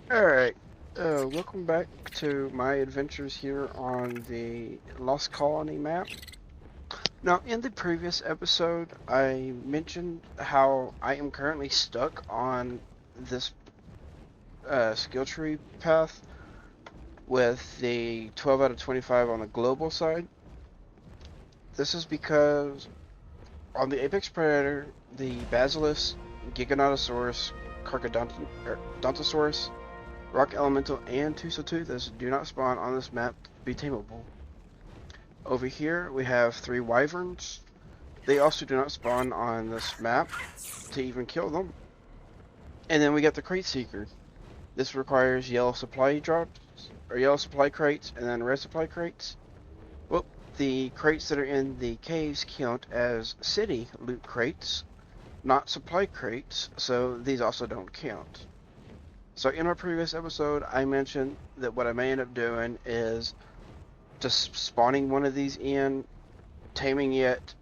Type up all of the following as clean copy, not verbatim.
Alright, welcome back to my adventures here on the Lost Colony map. Now, in the previous episode, I mentioned how I am currently stuck on this skill tree path with the 12 out of 25 on the global side. This is because on the Apex Predator, the Basilisk, Giganotosaurus, Carcharodontosaurus, Rock Elemental, and Tusoteuthus do not spawn on this map to be tameable. Over here we have 3 Wyverns. They also do not spawn on this map to even kill them. And then we got the Crate Seeker. This requires yellow supply drops, or yellow supply crates, and then red supply crates. Well, the crates that are in the caves count as city loot crates, not supply crates, so these also don't count. So in my previous episode, I mentioned that what I may end up doing is just spawning one of these in, taming it,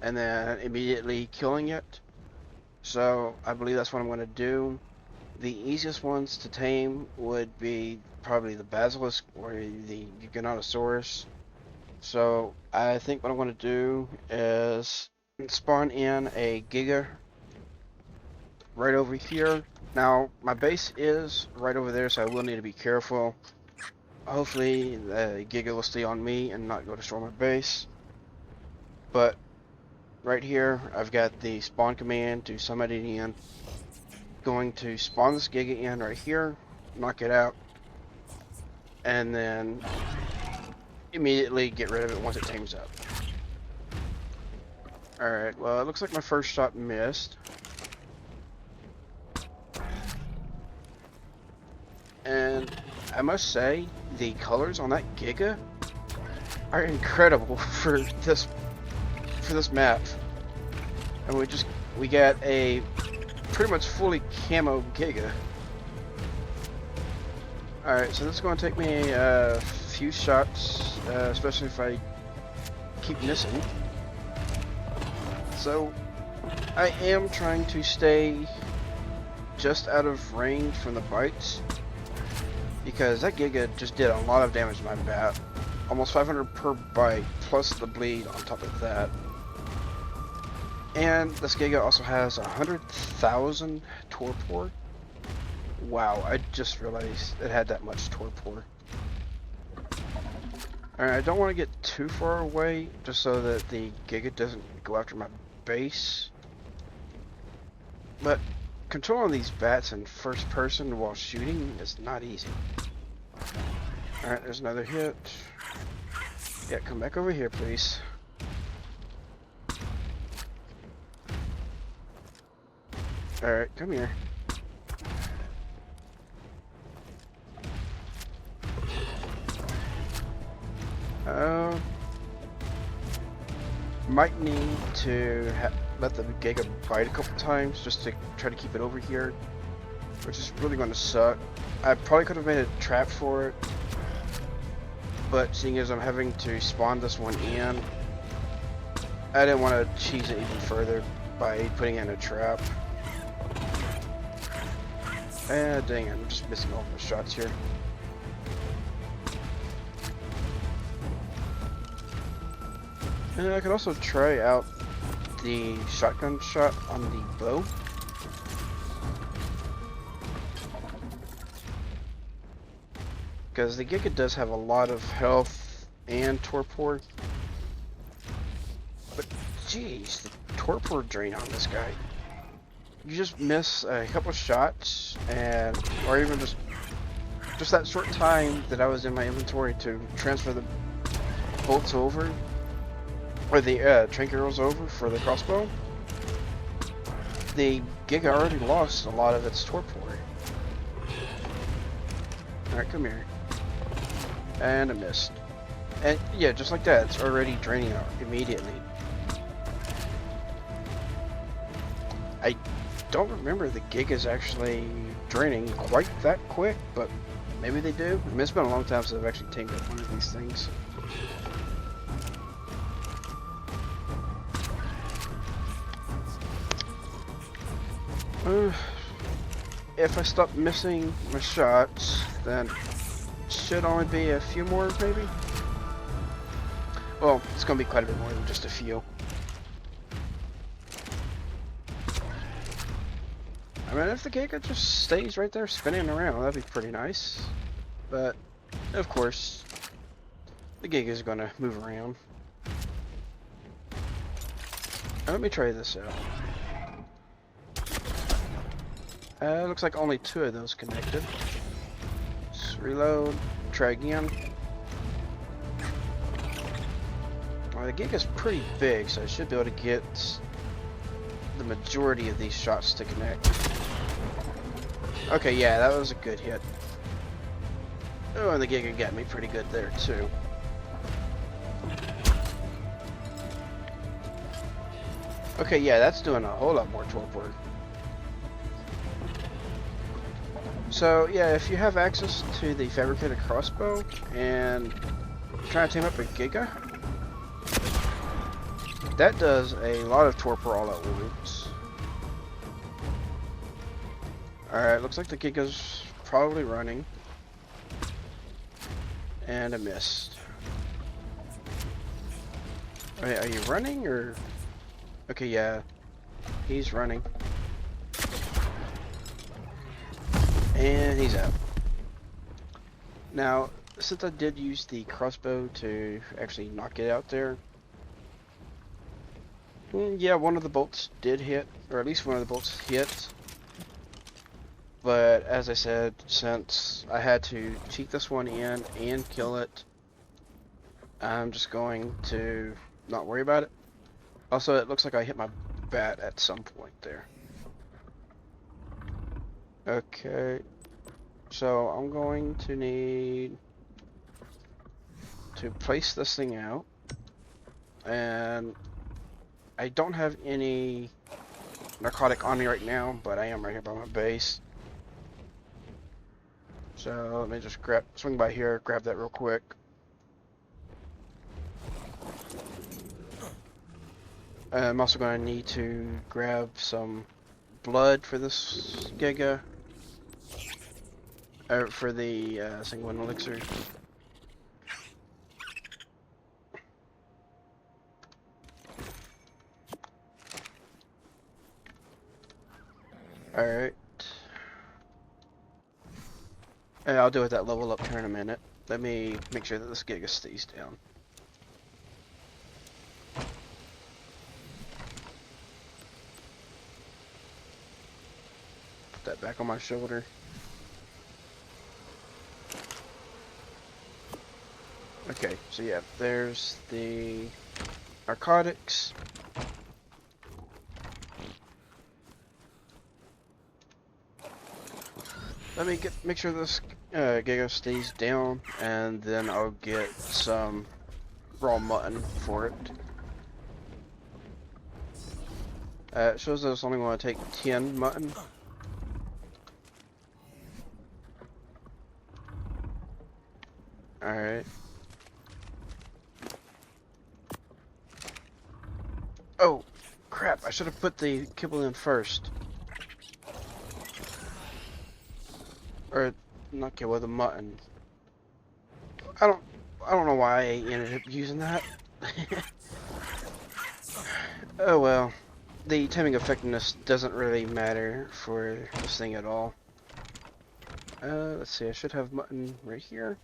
and then immediately killing it. So I believe that's what I'm going to do. The easiest ones to tame would be probably the Basilisk or the Giganotosaurus. So I think what I'm going to do is spawn in a Giga right over here. Now, my base is right over there, so I will need to be careful. Hopefully, the Giga will stay on me and not go destroy my base. But, right here, I've got the spawn command to summon it in. Going to spawn this Giga in right here, knock it out, and then immediately get rid of it once it tames up. Alright, well, it looks like my first shot missed. And I must say, the colors on that Giga are incredible for this map. And we got a pretty much fully camo Giga. Alright, so this is going to take me a few shots, especially if I keep missing. So I am trying to stay just out of range from the bites, because that Giga just did a lot of damage to my bat. Almost 500 per bite, plus the bleed on top of that. And this Giga also has 100,000 torpor. Wow, I just realized it had that much torpor. Alright, I don't want to get too far away, just so that the Giga doesn't go after my base. But controlling these bats in first person while shooting is not easy. Alright, there's another hit. Yeah, come back over here, please. Alright, come here. Might need to let the Giga bite a couple times just to try to keep it over here, which is really going to suck. I probably could have made a trap for it, but seeing as I'm having to spawn this one in, I didn't want to cheese it even further by putting it in a trap. Dang it, I'm just missing all the shots here. And I could also try out the shotgun shot on the bow. Because the Giga does have a lot of health and torpor. But jeez, the torpor drain on this guy. You just miss a couple shots, and or even just that short time that I was in my inventory to transfer the bolts over, or the trinket arrows over for the crossbow. The Giga already lost a lot of its torpor. Alright, come here. And I missed. And yeah, just like that, it's already draining out immediately. I don't remember the Gigas actually draining quite that quick, but maybe they do. I mean, it's been a long time since I've actually tamed up one of these things. if I stop missing my shots, then should only be a few more, maybe? Well, it's gonna be quite a bit more than just a few. I mean, if the Giga just stays right there spinning around, that'd be pretty nice. But, of course, the Giga's gonna move around. Let me try this out. Looks like only 2 of those connected. Let's reload, try again. Well, the Giga's pretty big, so I should be able to get the majority of these shots to connect. Okay, yeah, that was a good hit. Oh, and the Giga got me pretty good there, too. Okay, yeah, that's doing a whole lot more torpor. So, yeah, if you have access to the fabricated crossbow and try to team up a Giga, that does a lot of torpor all at once. Alright, looks like the Giga's probably running. And I missed. Wait, are you running or? Okay, yeah. He's running. And he's out. Now, since I did use the crossbow to actually knock it out there, yeah, one of the bolts did hit, or at least one of the bolts hit. But as I said, since I had to cheat this one in and kill it, I'm just going to not worry about it. Also, it looks like I hit my bat at some point there. Okay, so I'm going to need to place this thing out, and I don't have any narcotic on me right now, but I am right here by my base. So let me just swing by here, grab that real quick. I'm also going to need to grab some blood for this Giga, for the Sanguine Elixir. Alright. I'll deal with that level up here in a minute. Let me make sure that this Giga stays down. Put that back on my shoulder. Okay, so yeah, there's the narcotics. Let me make sure this Giga stays down, and then I'll get some raw mutton for it. It shows that it's only going to take 10 mutton. Alright. Oh, crap, I should have put the kibble in first. Or not kibble, the mutton. I don't know why I ended up using that. Oh well. The timing effectiveness doesn't really matter for this thing at all. Let's see, I should have mutton right here.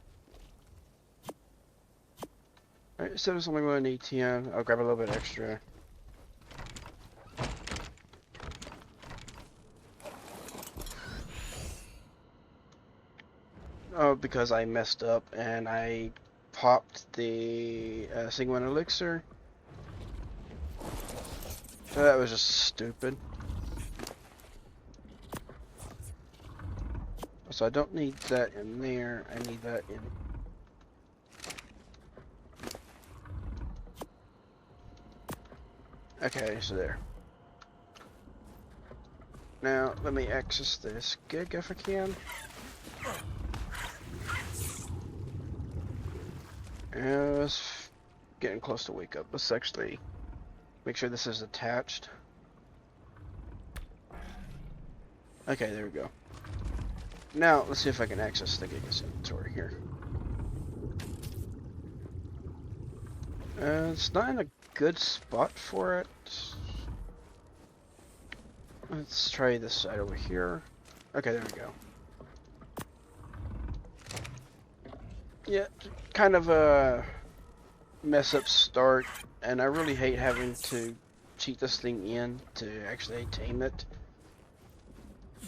Alright, so there's only going to need 10. I'll grab a little bit extra. Oh, because I messed up and I popped the Sanguine Elixir. So that was just stupid. So I don't need that in there, I need that in. Okay, so there. Now, let me access this gig if I can. It's getting close to wake up. Let's actually make sure this is attached. Okay, there we go. Now, let's see if I can access the Gigas inventory here. It's not in a good spot for it. Let's try this side over here. Okay, there we go. Yeah, kind of a mess up start, and I really hate having to cheat this thing in to actually tame it.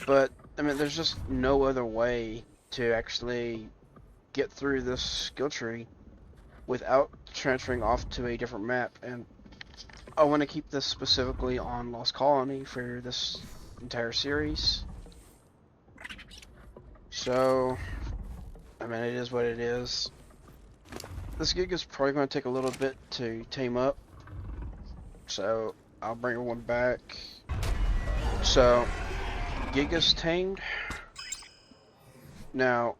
But, I mean, there's just no other way to actually get through this skill tree without transferring off to a different map. And I want to keep this specifically on Lost Colony for this entire series. So, I mean, it is what it is. This gig is probably going to take a little bit to tame up. So, I'll bring everyone back. So, gig is tamed. Now,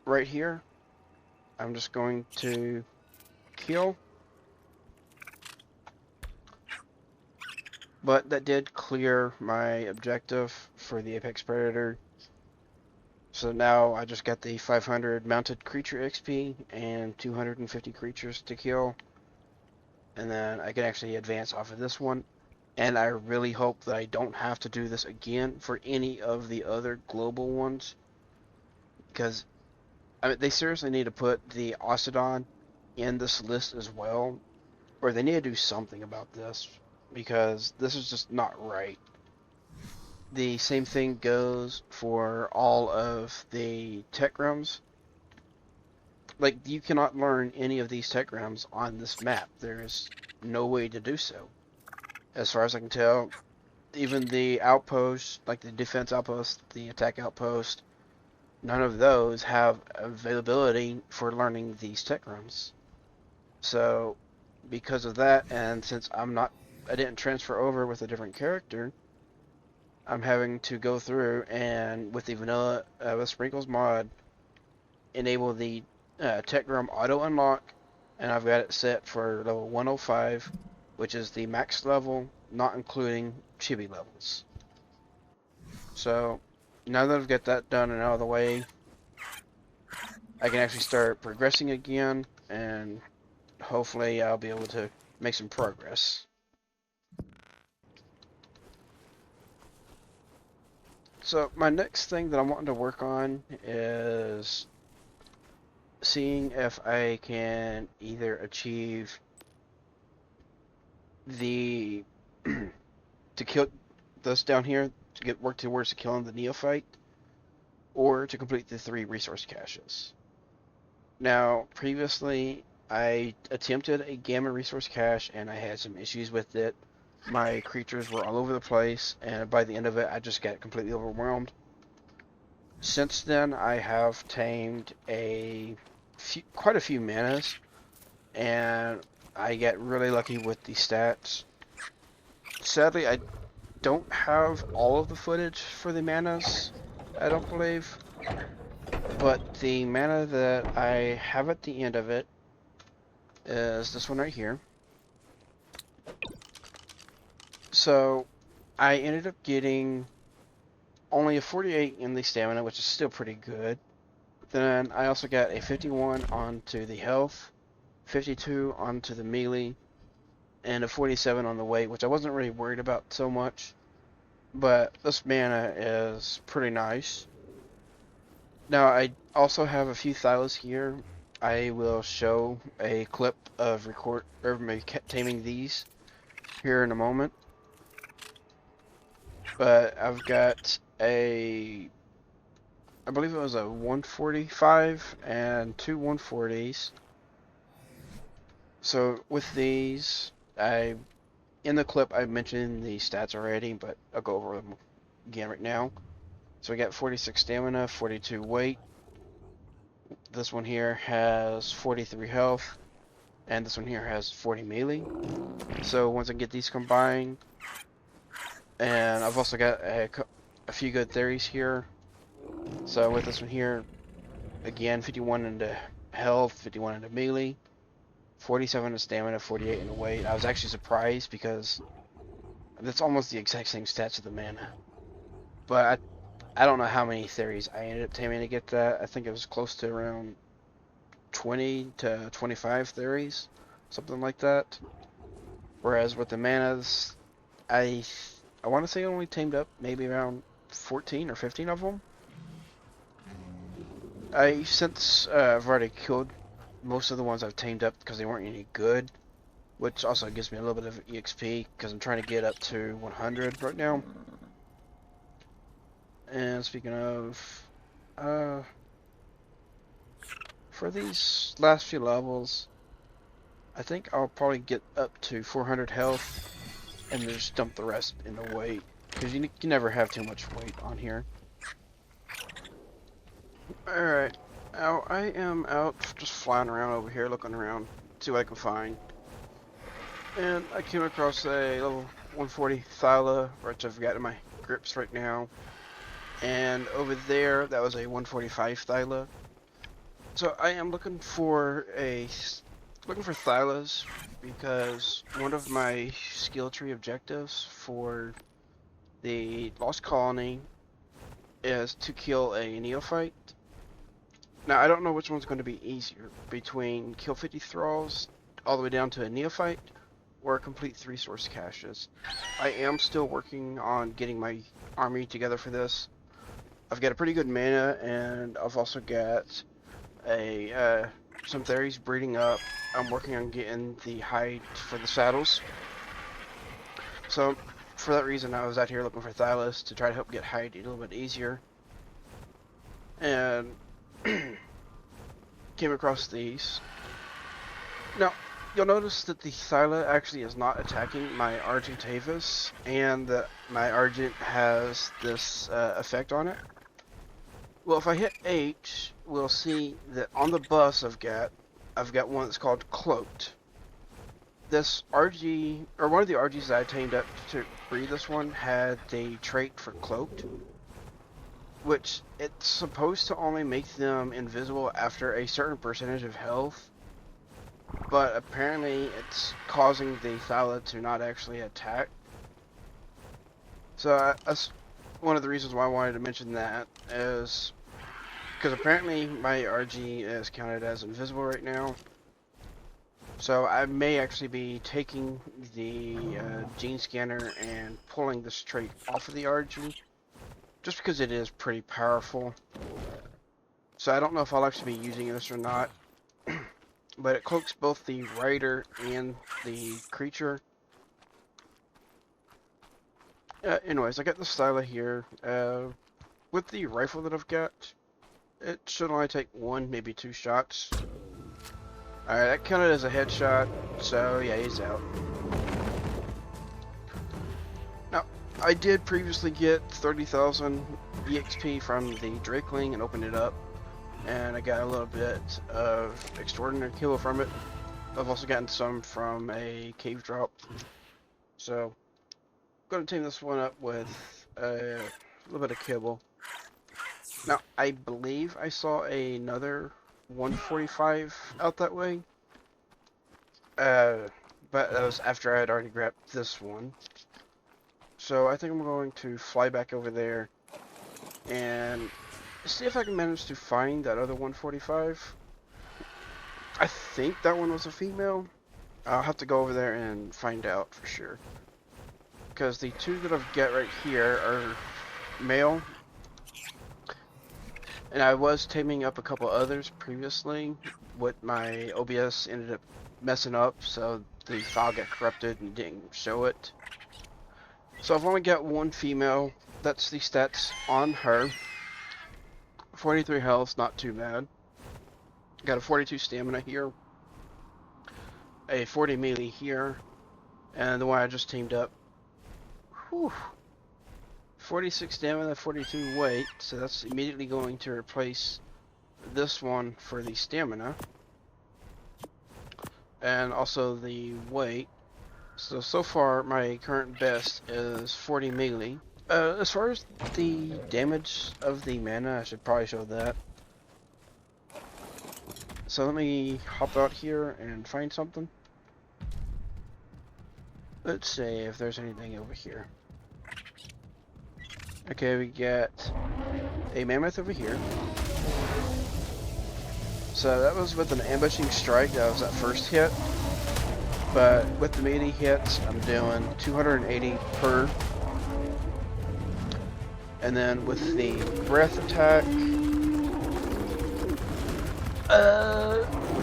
right here, I'm just going to kill. But that did clear my objective for the Apex Predator. So now I just got the 500 mounted creature XP and 250 creatures to kill. And then I can actually advance off of this one. And I really hope that I don't have to do this again for any of the other global ones. Because, I mean, they seriously need to put the Octodon in this list as well. Or they need to do something about this. Because this is just not right. The same thing goes for all of the tech realms. Like, you cannot learn any of these tech realms on this map. There is no way to do so. As far as I can tell, even the outposts, like the defense outpost, the attack outpost, none of those have availability for learning these tech realms. So, because of that, and since I didn't transfer over with a different character, I'm having to go through and with the vanilla with Sprinkles mod enable the tech realm auto unlock, and I've got it set for level 105, which is the max level, not including chibi levels. So now that I've got that done and out of the way, I can actually start progressing again, and hopefully I'll be able to make some progress. So my next thing that I'm wanting to work on is seeing if I can either achieve the to kill this down here to get work towards killing the neophyte, or to complete the 3 resource caches. Now, previously I attempted a gamma resource cache and I had some issues with it. My creatures were all over the place, and by the end of it I just got completely overwhelmed. Since then I have tamed quite a few manas, and I get really lucky with the stats. Sadly, I don't have all of the footage for the manas, I don't believe. But the mana that I have at the end of it is this one right here. So, I ended up getting only a 48 in the stamina, which is still pretty good. Then I also got a 51 onto the health, 52 onto the melee, and a 47 on the weight, which I wasn't really worried about so much. But this mana is pretty nice. Now, I also have a few thylas here. I will show a clip of me taming these here in a moment. But I've got I believe it was a 145 and 2 140s. So with these, in the clip I mentioned the stats already, but I'll go over them again right now. So we got 46 stamina, 42 weight. This one here has 43 health, and this one here has 40 melee. So once I get these combined, and I've also got a few good theories here. So with this one here, again, 51 into health, 51 into melee, 47 in stamina, 48 in weight. I was actually surprised because that's almost the exact same stats of the mana. But I don't know how many theories I ended up taming to get that. I think it was close to around 20 to 25 theories, something like that. Whereas with the manas, I I want to say I only tamed up maybe around 14 or 15 of them. Since I've already killed most of the ones I've tamed up because they weren't any good, which also gives me a little bit of EXP because I'm trying to get up to 100 right now. And speaking of, for these last few levels, I think I'll probably get up to 400 health and then just dump the rest in the weight, because you can never have too much weight on here. Alright, now I am out just flying around over here, looking around, see what I can find. And I came across a level 140 Thyla, which I've got in my grips right now. And over there, that was a 145 Thyla. So I am looking for Thylas, because one of my skill tree objectives for the Lost Colony is to kill a neophyte. Now I don't know which one's going to be easier, between kill 50 thralls all the way down to a neophyte, or complete 3 source caches. I am still working on getting my army together for this. I've got a pretty good mana, and I've also got some theories breeding up. I'm working on getting the hide for the saddles. So for that reason, I was out here looking for Thylas to try to help get hide a little bit easier. And came across these. Now, you'll notice that the Thyla actually is not attacking my Argent Tavis, and that my Argent has this effect on it. Well, if I hit H, we'll see that on the bus I've got one that's called Cloaked. This RG, or one of the RGs that I tamed up to breed this one, had the trait for Cloaked, which it's supposed to only make them invisible after a certain percentage of health, but apparently it's causing the Thyla to not actually attack. So that's one of the reasons why I wanted to mention that, is because apparently my RG is counted as invisible right now. So I may actually be taking the gene scanner and pulling this trait off of the RG, just because it is pretty powerful. So I don't know if I'll actually be using this or not, but it cloaks both the rider and the creature. Anyways, I got the Styla here. With the rifle that I've got, it should only take 1, maybe 2 shots. Alright, that counted as a headshot, so yeah, he's out. Now, I did previously get 30,000 EXP from the Drakeling and opened it up, and I got a little bit of extraordinary kibble from it. I've also gotten some from a cave drop, so I'm going to team this one up with a little bit of kibble. Now, I believe I saw another 145 out that way, but that was after I had already grabbed this one. So I think I'm going to fly back over there and see if I can manage to find that other 145. I think that one was a female. I'll have to go over there and find out for sure, because the 2 that I've got right here are male. And I was taming up a couple others previously, but my OBS ended up messing up, so the file got corrupted and didn't show it. So I've only got 1 female. That's the stats on her. 43 health, not too bad. Got a 42 stamina here, a 40 melee here, and the one I just teamed up. Whew. 46 stamina, 42 weight, so that's immediately going to replace this one for the stamina. And also the weight. So far, my current best is 40 melee. As far as the damage of the mana, I should probably show that. So let me hop out here and find something. Let's see if there's anything over here. Okay, we get a mammoth over here. So that was with an ambushing strike. That was that first hit. But with the melee hits, I'm doing 280 per. And then with the breath attack,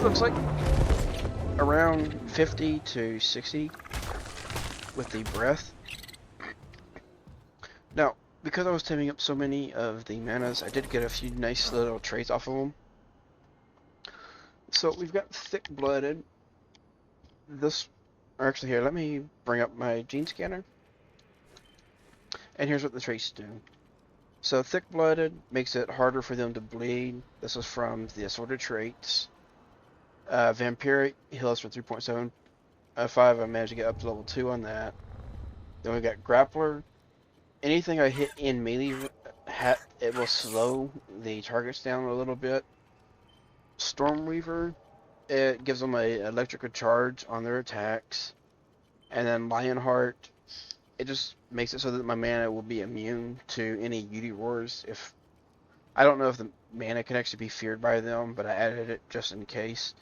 looks like around 50 to 60 with the breath. Now, because I was taming up so many of the manas, I did get a few nice little traits off of them. So we've got thick-blooded. This, or actually here, let me bring up my gene scanner. And here's what the traits do. So thick-blooded makes it harder for them to bleed. This is from the assorted traits. Vampiric heals for 3.75. I managed to get up to level 2 on that. Then we got Grappler. Anything I hit in melee, it will slow the targets down a little bit. Stormweaver, it gives them a electrical charge on their attacks. And then Lionheart, it just makes it so that my mana will be immune to any UD roars. If I don't know if the mana can actually be feared by them, but I added it just in case.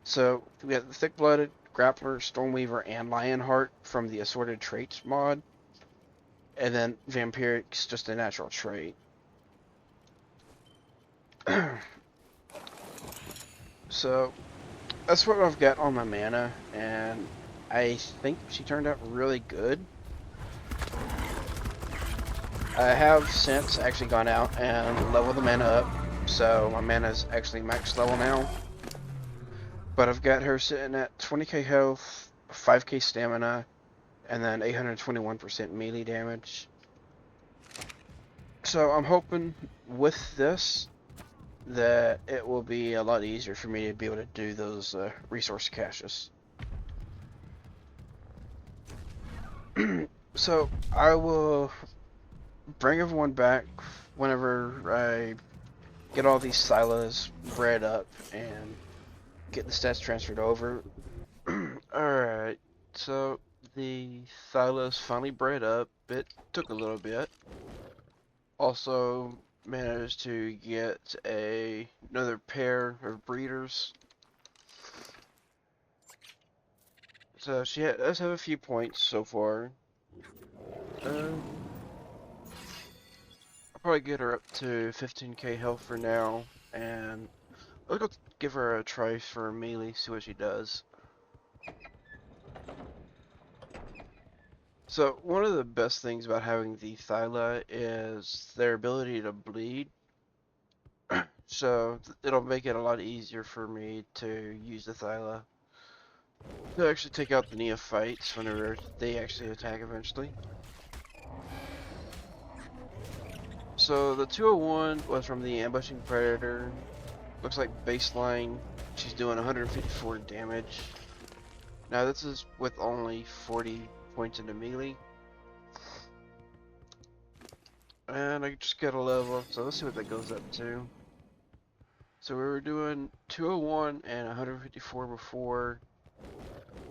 So we got the Thick-Blooded, Grappler, Stormweaver, and Lionheart from the Assorted Traits mod. And then Vampiric's just a natural trait. So that's what I've got on my mana, and I think she turned out really good. I have since actually gone out and leveled the mana up, so my mana is actually max level now. But I've got her sitting at 20k health, 5k stamina, and then 821% melee damage. So I'm hoping with this that it will be a lot easier for me to be able to do those resource caches. So I will bring everyone back whenever I get all these silos bred up and get the stats transferred over. Alright, so the silos finally bred up. It took a little bit. Also managed to get another pair of breeders. So she does have a few points so far. I'll probably get her up to 15k health for now, and I'll go give her a try for melee, see what she does. So one of the best things about having the Thyla is their ability to bleed. So it'll make it a lot easier for me to use the Thyla to actually take out the neophytes whenever they actually attack eventually. So the 201 was from the ambushing predator. Looks like baseline, she's doing 154 damage. Now this is with only 40 points into melee. And I just got a level up, so let's see what that goes up to. So we were doing 201 and 154 before.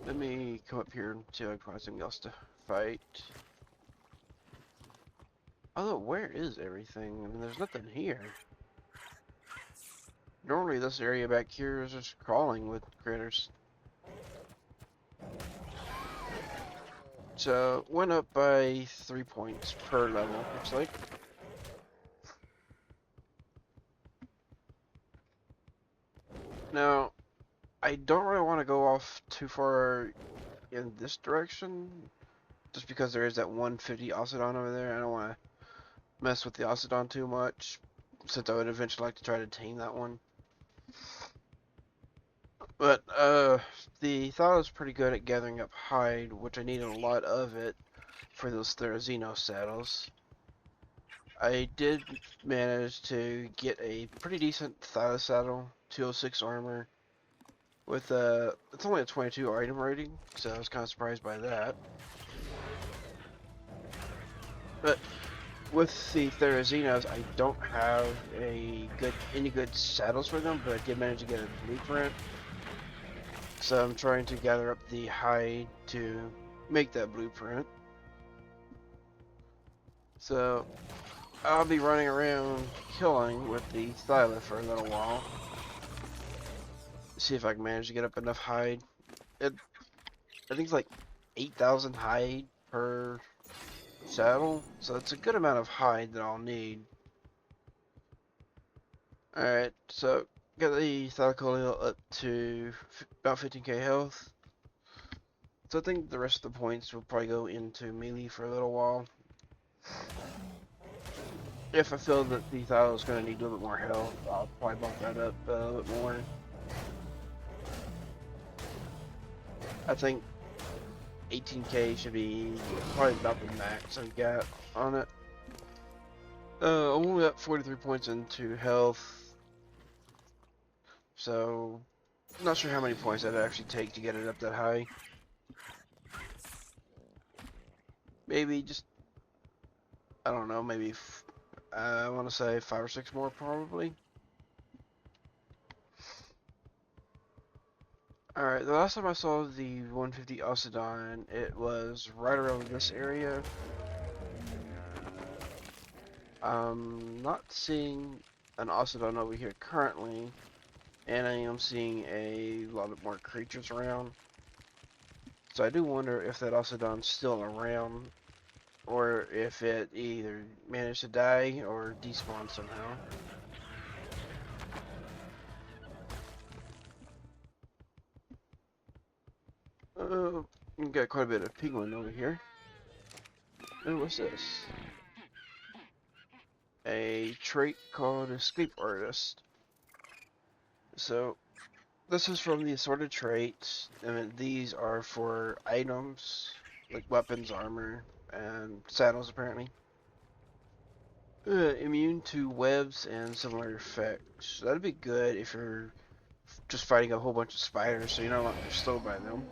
Let me come up here and see if I can find something else to fight. Although, where is everything? I mean, there's nothing here. Normally this area back here is just crawling with critters. So, went up by 3 points per level, looks like. Now, I don't really want to go off too far in this direction, just because there is that 150 Ocedon over there. I don't want to mess with the Ocedon too much, since I would eventually like to try to tame that one. But, the Thyla is pretty good at gathering up hide, which I need a lot of it for those Therizino saddles. I did manage to get a pretty decent Thyla saddle, 206 armor, with it's only a 22 item rating, so I was kind of surprised by that. But with the Therizinos, I don't have any good saddles for them, but I did manage to get a blueprint. So I'm trying to gather up the hide to make that blueprint. So I'll be running around killing with the styler for a little while. See if I can manage to get up enough hide. I think it's like 8,000 hide per saddle, so it's a good amount of hide that I'll need. Alright, so got the ArkLostColony up to about 15k health. So I think the rest of the points will probably go into melee for a little while. If I feel that the Thylo is going to need a little bit more health, I'll probably bump that up a little bit more. I think 18k should be probably about the max I've got on it. I'm only up 43 points into health, so I'm not sure how many points that'd actually take to get it up that high. Maybe just, I don't know, maybe I want to say 5 or 6 more probably. Alright, the last time I saw the 150 Ocedon, it was right around this area. I'm not seeing an Ocedon over here currently, and I am seeing a lot of more creatures around. So I do wonder if that Ocedon's still around, or if it either managed to die or despawn somehow. We got quite a bit of penguin over here. And what's this? A trait called Escape Artist. So, this is from the assorted traits, and these are for items, like weapons, armor, and saddles apparently. Immune to webs and similar effects. That'd be good if you're just fighting a whole bunch of spiders, so you're not slowed by them.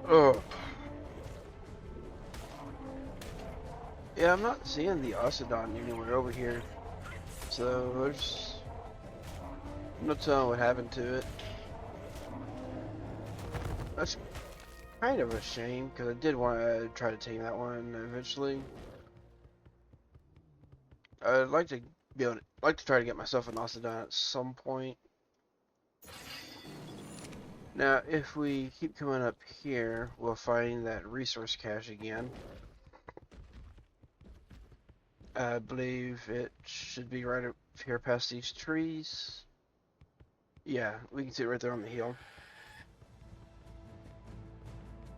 Oh. Yeah, I'm not seeing the Ocedon anywhere over here, so there's no telling what happened to it. That's kind of a shame, because I did want to try to tame that one eventually. I'd like to be able to, try to get myself an Ocedon at some point. Now, if we keep coming up here, we'll find that resource cache again. I believe it should be right up here past these trees. Yeah, we can see it right there on the hill.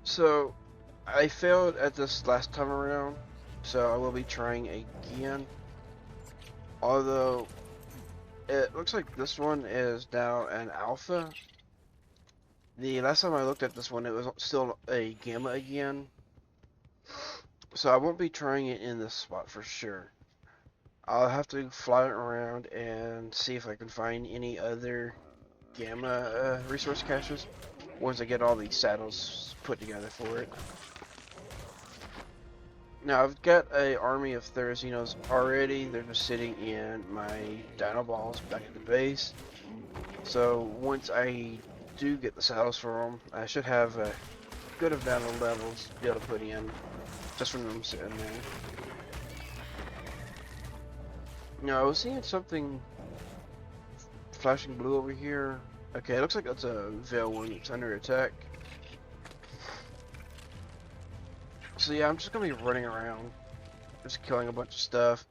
So, I failed at this last time around, so I will be trying again. Although, it looks like this one is now an alpha. The last time I looked at this one, it was still a gamma again. So I won't be trying it in this spot for sure. I'll have to fly it around and see if I can find any other gamma resource caches once I get all these saddles put together for it. Now I've got an army of Therazinos already. They're just sitting in my Dino balls back at the base. So once I do get the saddles for them, I should have a good amount of levels to be able to put in just from them sitting there. Now I was seeing something flashing blue over here. Okay, it looks like that's a Veil one that's under attack. So yeah, I'm just gonna be running around, just killing a bunch of stuff.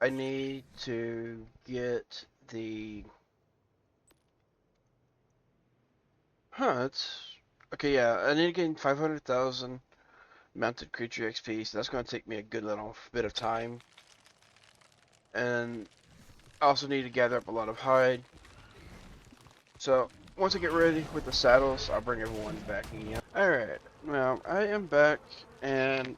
I need to get the... it's... Okay, yeah, I need to gain 500,000 mounted creature XP, so that's gonna take me a good little bit of time. And I also need to gather up a lot of hide. So, once I get ready with the saddles, I'll bring everyone back again. Alright, now I am back, and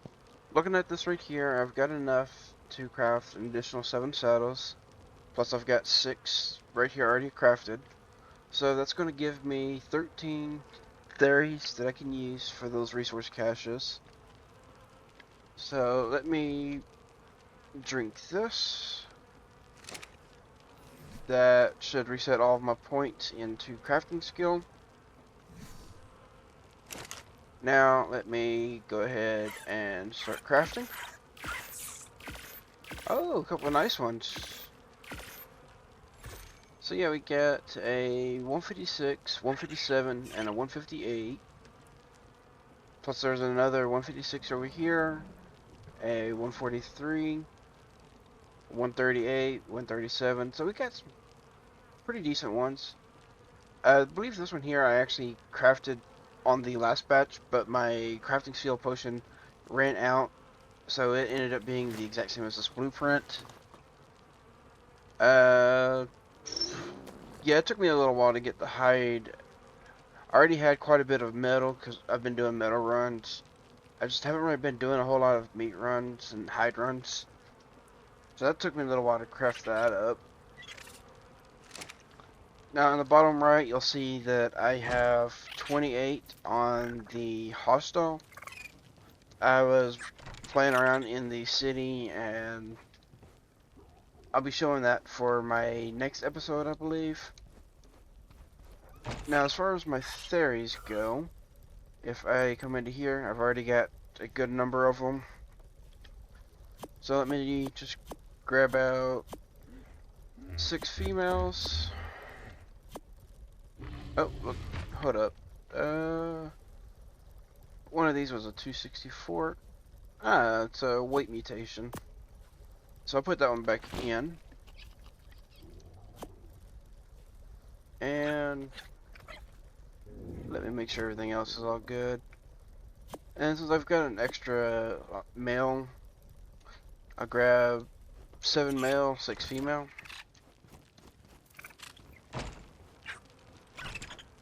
looking at this right here, I've got enough to craft an additional 7 saddles. Plus I've got 6 right here already crafted. So that's going to give me 13 theories that I can use for those resource caches. So let me drink this. That should reset all of my points into crafting skill. Now let me go ahead and start crafting. Oh, a couple of nice ones. So yeah, we get a 156, 157, and a 158. Plus there's another 156 over here, a 143, 138, 137. So we got some pretty decent ones. I believe this one here I actually crafted on the last batch, but my crafting skill potion ran out, so it ended up being the exact same as this blueprint. Yeah, it took me a little while to get the hide. I already had quite a bit of metal because I've been doing metal runs. I just haven't really been doing a whole lot of meat runs and hide runs. So that took me a little while to craft that up. Now in the bottom right, you'll see that I have 28 on the hostel. I was playing around in the city, and I'll be showing that for my next episode, I believe. Now as far as my theories go, if I come into here, I've already got a good number of them. So let me just grab out 6 females. Oh, look, hold up. One of these was a 264. Ah, it's a weight mutation. So I'll put that one back in. And let me make sure everything else is all good. And since I've got an extra male, I'll grab 7 male, 6 female.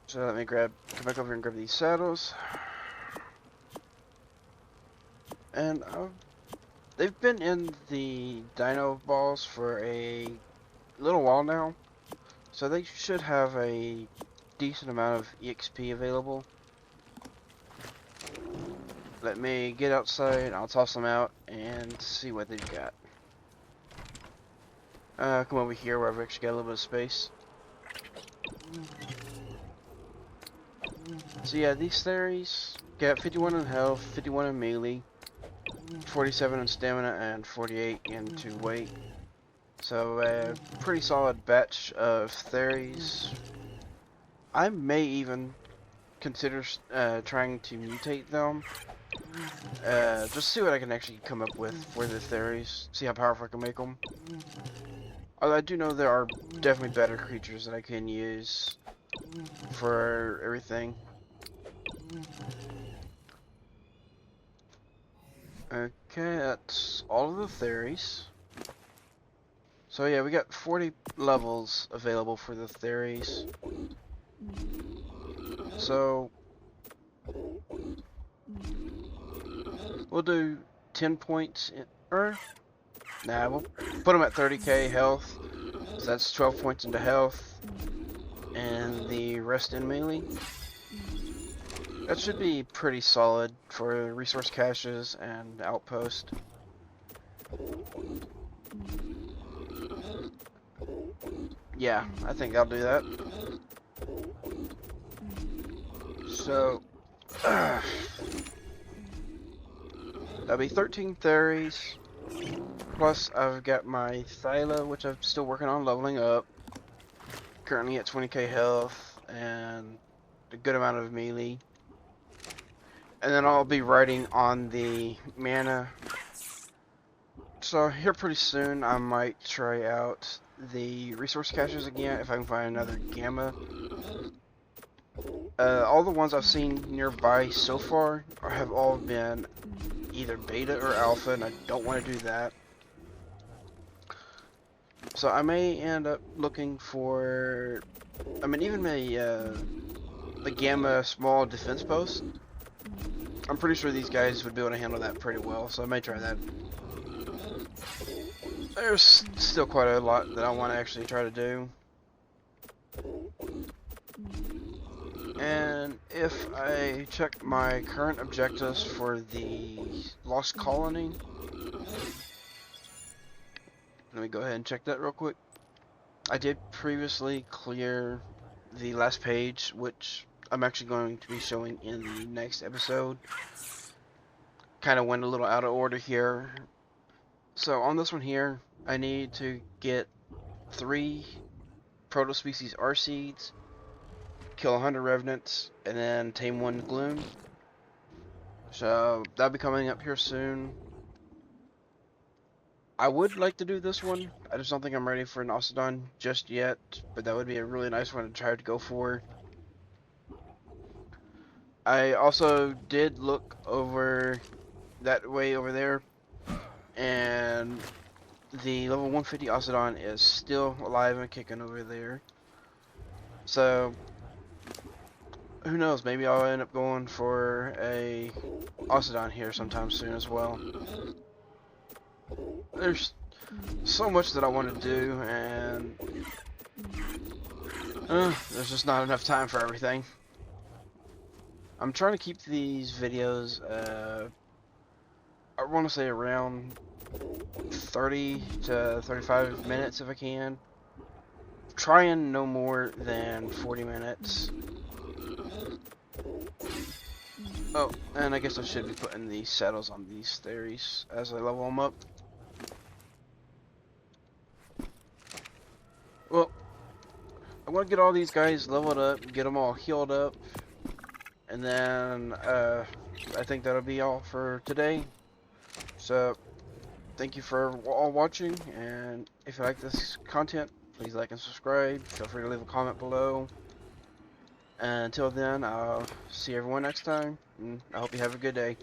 So let me come back over here and grab these saddles. And they've been in the Dino balls for a little while now, so they should have a decent amount of EXP available. Let me get outside, I'll toss them out and see what they've got. Come over here where I've actually got a little bit of space. So yeah, these theories got 51 in health, 51 in melee, 47 in stamina, and 48 into weight. So a pretty solid batch of theories. I may even consider trying to mutate them. Just see what I can actually come up with for the theories. See how powerful I can make them. Although I do know there are definitely better creatures that I can use for everything. Okay, that's all of the theories. So yeah, we got 40 levels available for the theories. So we'll do 10 points we'll put them at 30k health. So that's 12 points into health, and the rest in melee. That should be pretty solid for resource caches and outpost. Yeah, I think I'll do that. So that'll be 13 theories. Plus I've got my Thyla, which I'm still working on leveling up. Currently at 20k health and a good amount of melee. And then I'll be writing on the mana. So here pretty soon I might try out the resource caches again if I can find another gamma. All the ones I've seen nearby so far have all been either beta or alpha, and I don't want to do that. So I may end up looking for, even the gamma small defense post. I'm pretty sure these guys would be able to handle that pretty well, so I may try that. There's still quite a lot that I want to actually try to do. And if I check my current objectives for the Lost Colony, let me go ahead and check that real quick. I did previously clear the last page, which I'm actually going to be showing in the next episode. Kind of went a little out of order here. So on this one here, I need to get 3 proto-species R seeds, kill 100 revenants, and then tame 1 gloom. So that'll be coming up here soon. I would like to do this one. I just don't think I'm ready for an Octodon just yet, but that would be a really nice one to try to go for. I also did look over that way over there, and the level 150 Octodon is still alive and kicking over there. So who knows, maybe I'll end up going for a Octodon here sometime soon as well. There's so much that I want to do, and there's just not enough time for everything. I'm trying to keep these videos, I want to say around 30 to 35 minutes if I can. Trying no more than 40 minutes. Oh, and I guess I should be putting the saddles on these theories as I level them up. Well, I want to get all these guys leveled up, get them all healed up, and then I think that'll be all for today. So thank you for all watching, and if you like this content, please like and subscribe. Feel free to leave a comment below. And until then, I'll see everyone next time, and I hope you have a good day.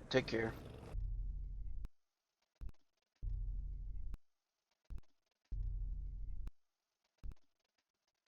Take care.